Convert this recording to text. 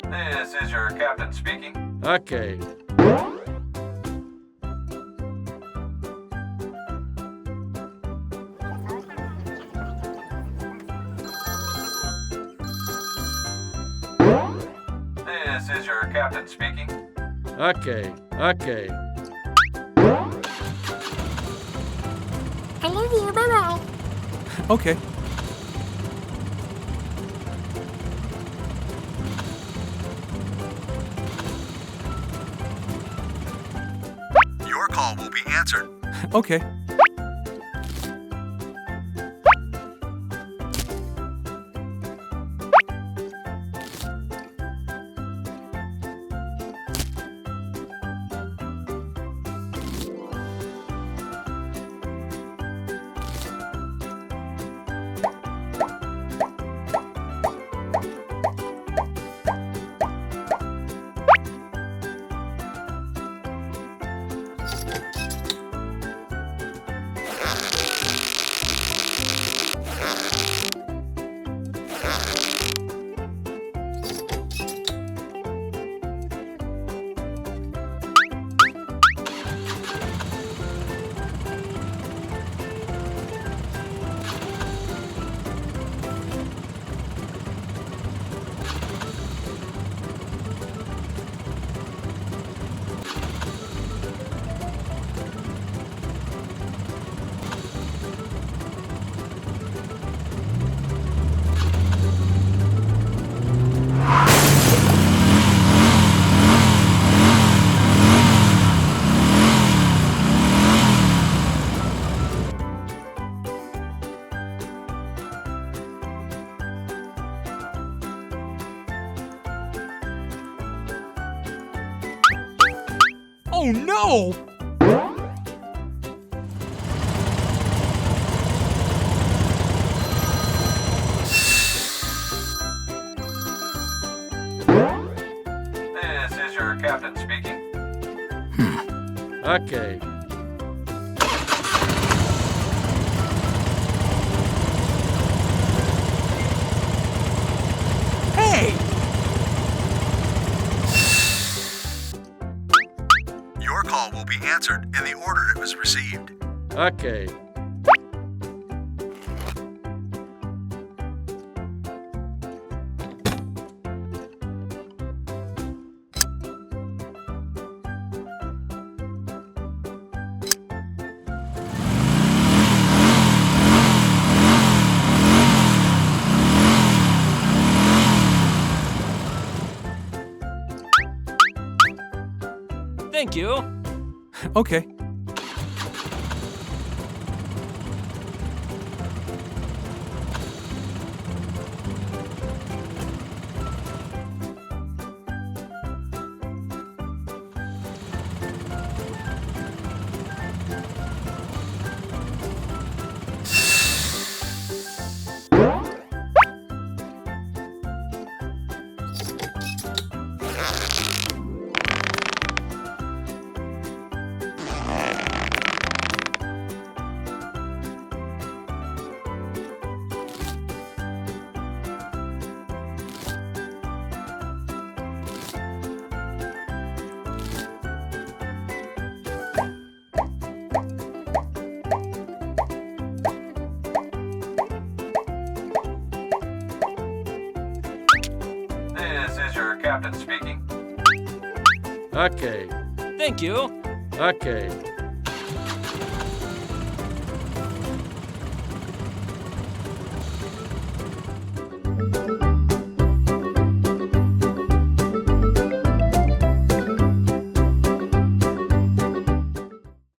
This is your captain speaking. Okay. This is your captain speaking. Okay. Okay. I love you. Bye-bye. Okay. Your call will be answered. Okay. Oh no! This is your captain speaking. Okay. Hey! Your call will be answered in the order it was received. Okay. Thank you. Okay. This is your captain speaking. Okay. Thank you. Okay.